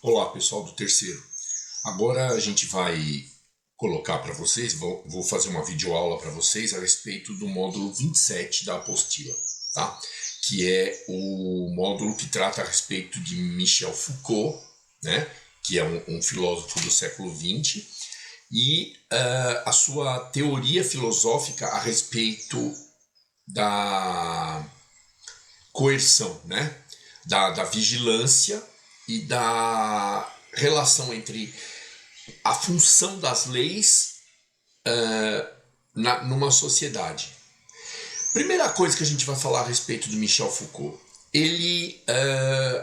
Olá, pessoal do terceiro. Agora a gente vai colocar para vocês, vou fazer uma videoaula para vocês a respeito do módulo 27 da apostila, tá? Que é o módulo que trata a respeito de Michel Foucault, né? Que é um filósofo do século XX, e a sua teoria filosófica a respeito da coerção, né? Da vigilância e da relação entre a função das leis numa sociedade. Primeira coisa que a gente vai falar a respeito de Michel Foucault. Ele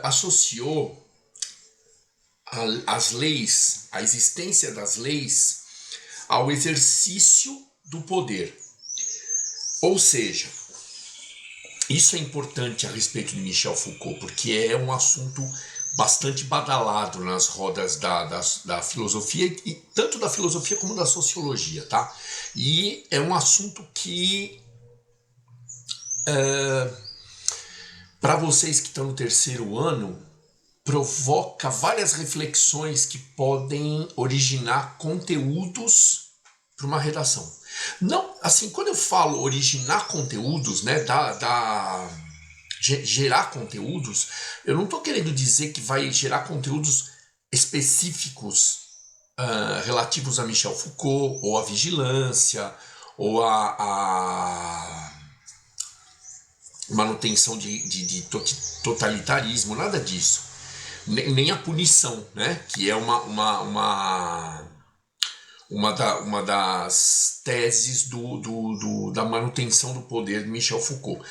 associou as leis, a existência das leis, ao exercício do poder. Ou seja, isso é importante a respeito de Michel Foucault, porque é um assunto bastante badalado nas rodas da filosofia, e tanto da filosofia como da sociologia, tá? E é um assunto que, para vocês que estão no terceiro ano, provoca várias reflexões que podem originar conteúdos para uma redação. Não, assim, quando eu falo originar conteúdos, né, gerar conteúdos, eu não estou querendo dizer que vai gerar conteúdos específicos relativos a Michel Foucault, ou a vigilância, ou a manutenção de totalitarismo, nada disso. Nem a punição, né? Que é uma das teses da manutenção do poder de Michel Foucault.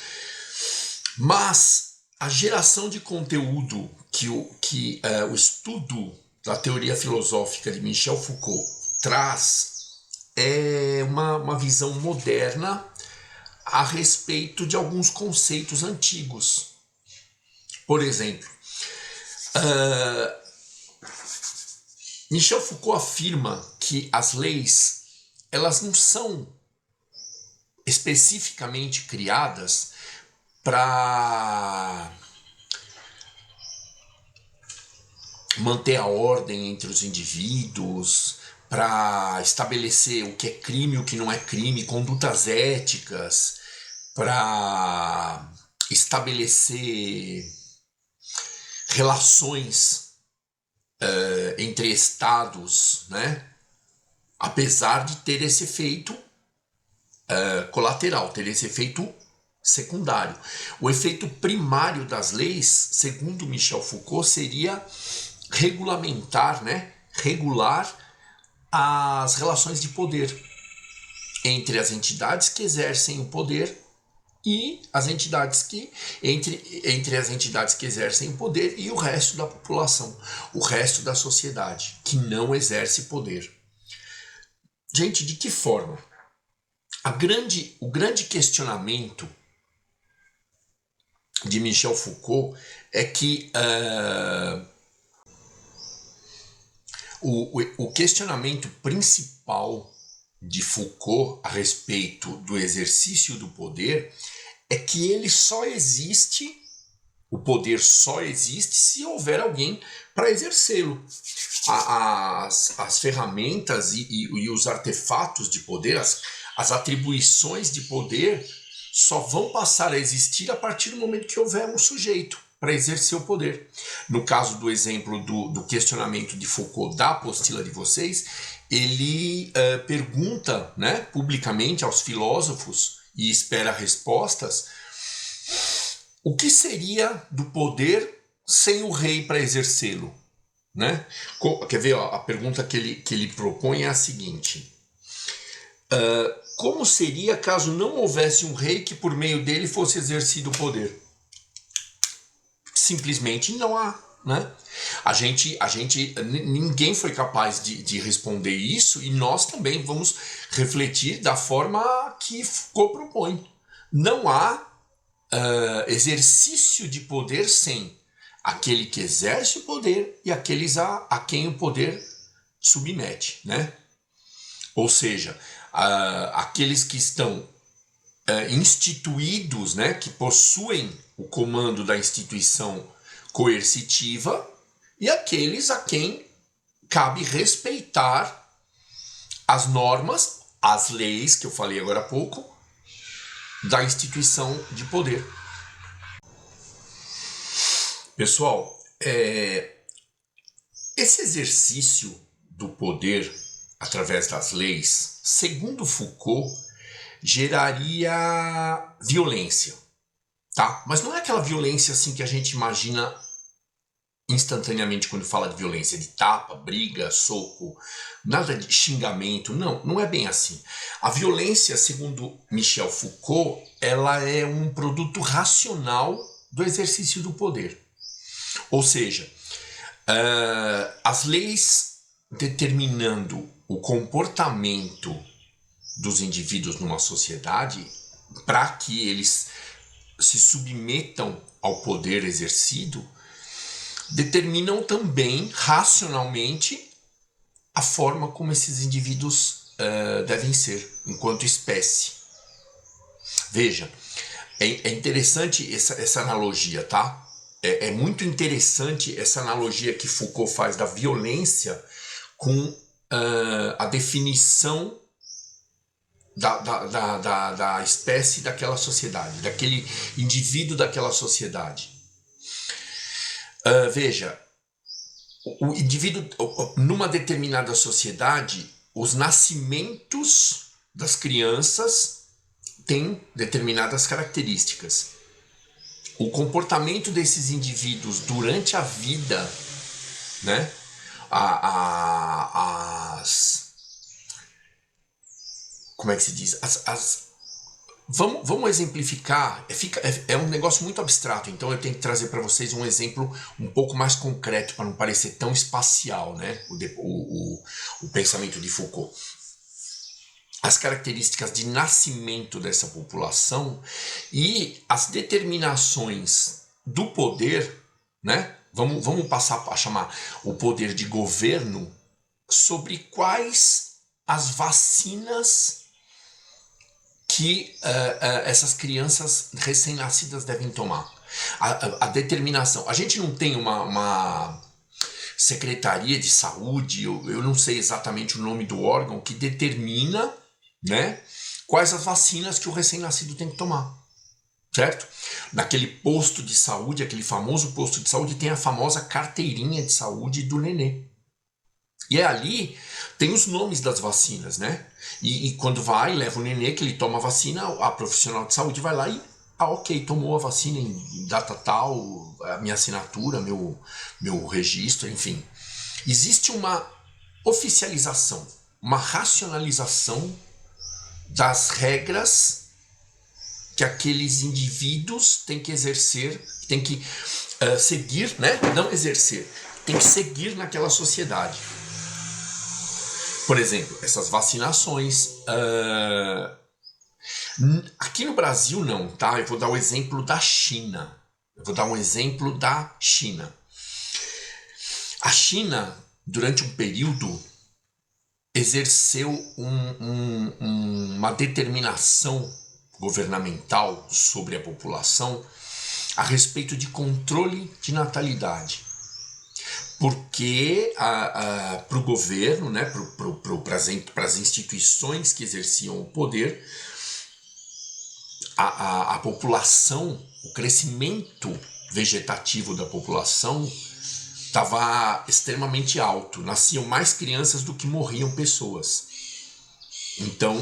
Mas a geração de conteúdo que o estudo da teoria filosófica de Michel Foucault traz é uma visão moderna a respeito de alguns conceitos antigos. Por exemplo, Michel Foucault afirma que as leis elas não são especificamente criadas para manter a ordem entre os indivíduos, para estabelecer o que é crime e o que não é crime, condutas éticas, para estabelecer relações entre estados, né? Apesar de ter esse efeito colateral, ter esse efeito secundário. O efeito primário das leis, segundo Michel Foucault, seria regulamentar, né? Regular as relações de poder entre as entidades que exercem o poder e as entidades que entre as entidades que exercem o poder e o resto da população, o resto da sociedade que não exerce poder. Gente, de que forma? O grande questionamento de Michel Foucault é que o questionamento principal de Foucault a respeito do exercício do poder é que ele só existe, o poder só existe se houver alguém para exercê-lo. As ferramentas e os artefatos de poder, as atribuições de poder só vão passar a existir a partir do momento que houver um sujeito para exercer o poder. No caso do exemplo do questionamento de Foucault da apostila de vocês, ele pergunta, né, publicamente aos filósofos e espera respostas. O que seria do poder sem o rei para exercê-lo? Né? Quer ver? Ó, a pergunta que ele propõe é a seguinte: como seria caso não houvesse um rei que por meio dele fosse exercido o poder? Simplesmente não há, né? Ninguém foi capaz de responder isso, e nós também vamos refletir da forma que Foucault propõe. Não há exercício de poder sem aquele que exerce o poder e aqueles a quem o poder submete, né? Ou seja, aqueles que estão instituídos, né, que possuem o comando da instituição coercitiva, e aqueles a quem cabe respeitar as normas, as leis que eu falei agora há pouco, da instituição de poder. Pessoal, esse exercício do poder através das leis, segundo Foucault, geraria violência, tá? Mas não é aquela violência assim que a gente imagina instantaneamente quando fala de violência, de tapa, briga, soco, nada de xingamento, não é bem assim. A violência, segundo Michel Foucault, ela é um produto racional do exercício do poder. Ou seja, as leis determinando o comportamento dos indivíduos numa sociedade para que eles se submetam ao poder exercido, determinam também racionalmente a forma como esses indivíduos devem ser enquanto espécie. Veja, é interessante essa analogia, tá? É muito interessante essa analogia que Foucault faz da violência com a definição da espécie daquela sociedade, daquele indivíduo daquela sociedade. Veja, o indivíduo, numa determinada sociedade, os nascimentos das crianças têm determinadas características. O comportamento desses indivíduos durante a vida, né? Como é que se diz? Vamos exemplificar. É um negócio muito abstrato, então eu tenho que trazer para vocês um exemplo um pouco mais concreto para não parecer tão espacial, né? O pensamento de Foucault. As características de nascimento dessa população e as determinações do poder, né? Vamos passar a chamar o poder de governo, sobre quais as vacinas que essas crianças recém-nascidas devem tomar. A determinação. A gente não tem uma secretaria de saúde, eu não sei exatamente o nome do órgão, que determina, né, quais as vacinas que o recém-nascido tem que tomar, certo? Naquele posto de saúde, aquele famoso posto de saúde, tem a famosa carteirinha de saúde do nenê. E ali tem os nomes das vacinas, né? E quando vai, leva o nenê, que ele toma a vacina, a profissional de saúde vai lá e, ok, tomou a vacina em data tal, a minha assinatura, meu registro, enfim. Existe uma oficialização, uma racionalização das regras que aqueles indivíduos têm que exercer, têm que seguir, né? Não exercer, tem que seguir naquela sociedade. Por exemplo, essas vacinações. Aqui no Brasil não, tá? Eu vou dar o exemplo da China. A China, durante um período, exerceu uma determinação governamental sobre a população a respeito de controle de natalidade. Porque para o governo, né, para as instituições que exerciam o poder, a população, o crescimento vegetativo da população estava extremamente alto. Nasciam mais crianças do que morriam pessoas. Então,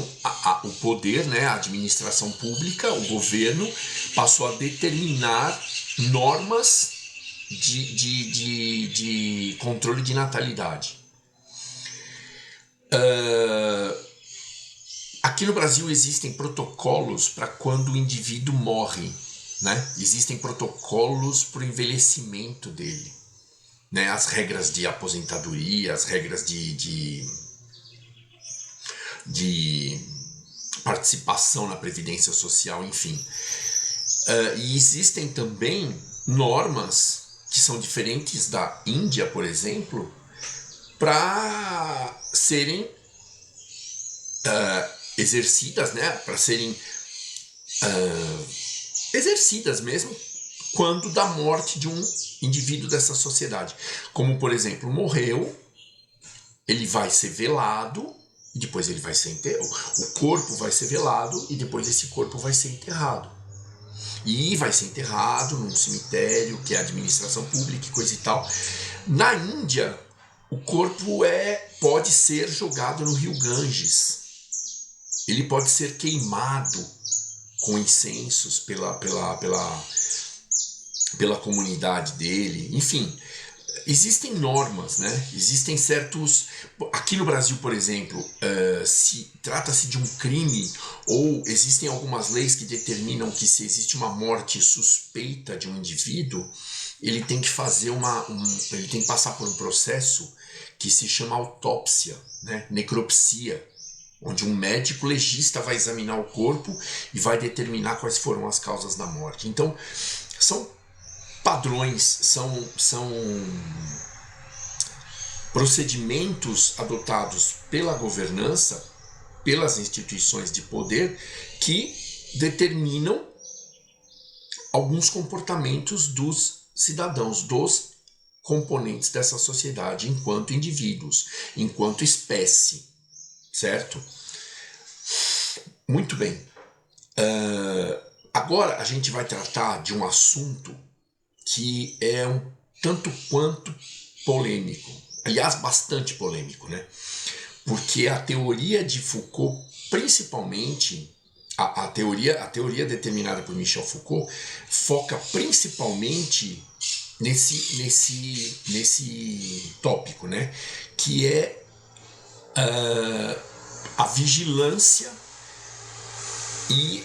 o poder, né, a administração pública, o governo, passou a determinar normas de controle de natalidade. Aqui no Brasil existem protocolos para quando o indivíduo morre, né? Existem protocolos para o envelhecimento dele, né? As regras de aposentadoria, as regras de participação na previdência social, enfim. E existem também normas que são diferentes da Índia, por exemplo, para serem exercidas, né? Para serem exercidas mesmo quando da morte de um indivíduo dessa sociedade. Como, por exemplo, morreu, ele vai ser velado, e depois ele vai ser enterrado. O corpo vai ser velado, e depois esse corpo vai ser enterrado. E vai ser enterrado num cemitério, que é administração pública e coisa e tal. Na Índia, o corpo pode ser jogado no rio Ganges. Ele pode ser queimado com incensos pela comunidade dele. Enfim, existem normas, né? Existem certos... Aqui no Brasil, por exemplo, se trata-se de um crime, ou existem algumas leis que determinam que se existe uma morte suspeita de um indivíduo, ele tem que fazer ele tem que passar por um processo que se chama autópsia, né? Necropsia, onde um médico legista vai examinar o corpo e vai determinar quais foram as causas da morte. Então, são padrões, são procedimentos adotados pela governança, pelas instituições de poder, que determinam alguns comportamentos dos cidadãos, dos componentes dessa sociedade, enquanto indivíduos, enquanto espécie, certo? Muito bem. Agora a gente vai tratar de um assunto que é um tanto quanto polêmico, aliás, bastante polêmico, né? Porque a teoria de Foucault, principalmente, a teoria determinada por Michel Foucault, foca principalmente nesse tópico, né? Que é a vigilância e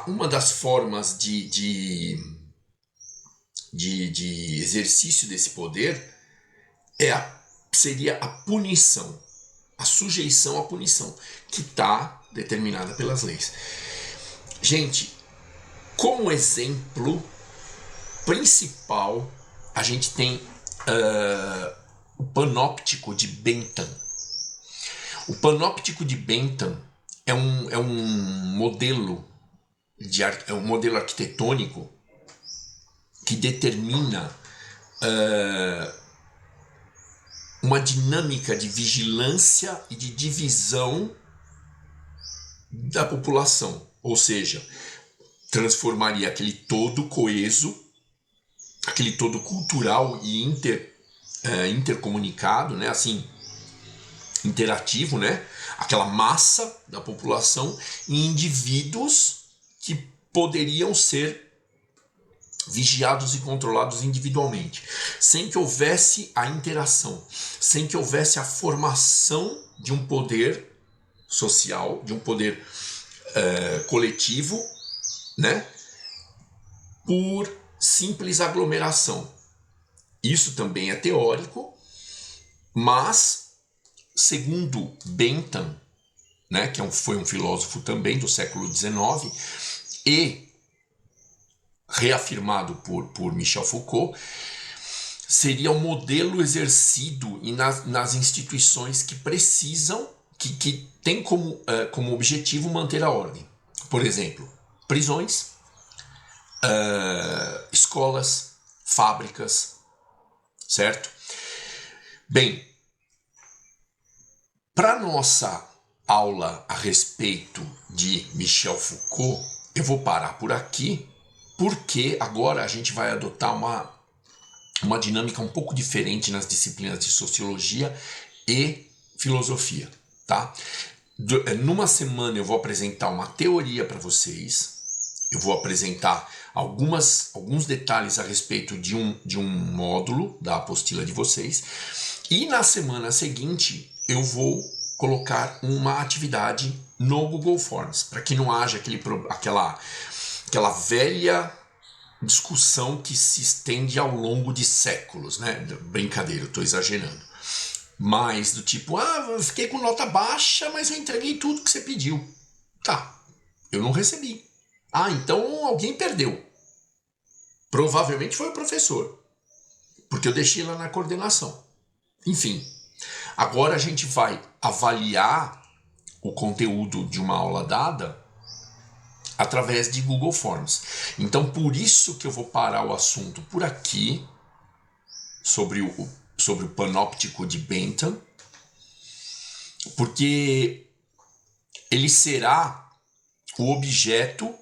uma das formas de exercício desse poder seria a punição, a sujeição à punição, que está determinada pelas leis. Gente, como exemplo principal, a gente tem o panóptico de Bentham. O panóptico de Bentham é um modelo arquitetônico que determina uma dinâmica de vigilância e de divisão da população, ou seja, transformaria aquele todo coeso, aquele todo cultural e intercomunicado, né, assim, interativo, né, aquela massa da população, em indivíduos que poderiam ser vigiados e controlados individualmente, sem que houvesse a interação, sem que houvesse a formação de um poder social, de um poder coletivo, né, por simples aglomeração. Isso também é teórico, mas, segundo Bentham, né, que foi um filósofo também do século XIX, e reafirmado por Michel Foucault, seria um modelo exercido nas instituições que precisam, que tem como objetivo manter a ordem. Por exemplo, prisões, escolas, fábricas, certo? Bem, para nossa aula a respeito de Michel Foucault, eu vou parar por aqui, porque agora a gente vai adotar uma dinâmica um pouco diferente nas disciplinas de sociologia e filosofia, tá? Numa semana eu vou apresentar uma teoria para vocês, eu vou apresentar alguns detalhes a respeito de um módulo da apostila de vocês, e na semana seguinte eu vou colocar uma atividade no Google Forms, para que não haja aquela velha discussão que se estende ao longo de séculos, né? Brincadeira, eu estou exagerando. Mas do tipo, eu fiquei com nota baixa, mas eu entreguei tudo que você pediu. Tá, eu não recebi. Então alguém perdeu. Provavelmente foi o professor, porque eu deixei lá na coordenação. Enfim, agora a gente vai avaliar o conteúdo de uma aula dada através de Google Forms. Então, por isso que eu vou parar o assunto por aqui, sobre o panóptico de Bentham, porque ele será o objeto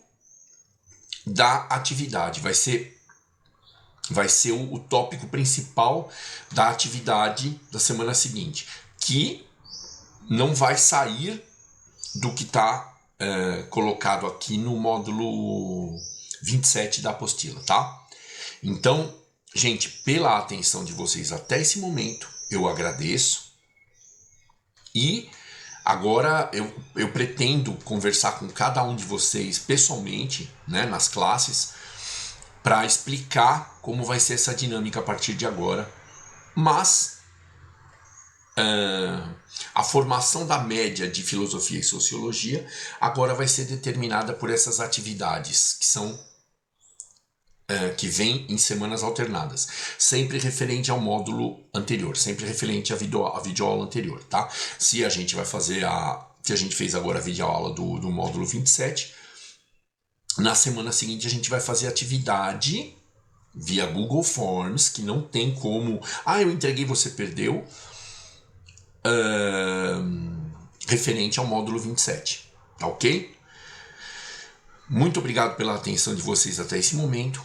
da atividade, vai ser o tópico principal da atividade da semana seguinte, que não vai sair do que está colocado aqui no módulo 27 da apostila, tá? Então, gente, pela atenção de vocês até esse momento, eu agradeço. E agora eu pretendo conversar com cada um de vocês pessoalmente, né, nas classes, para explicar como vai ser essa dinâmica a partir de agora. Mas a formação da média de filosofia e sociologia agora vai ser determinada por essas atividades que vêm em semanas alternadas, sempre referente ao módulo anterior, sempre referente à videoaula anterior, tá? Se a gente fez agora a videoaula do módulo 27, na semana seguinte a gente vai fazer atividade via Google Forms, que não tem como, eu entreguei, você perdeu, referente ao módulo 27, tá ok? Muito obrigado pela atenção de vocês até esse momento.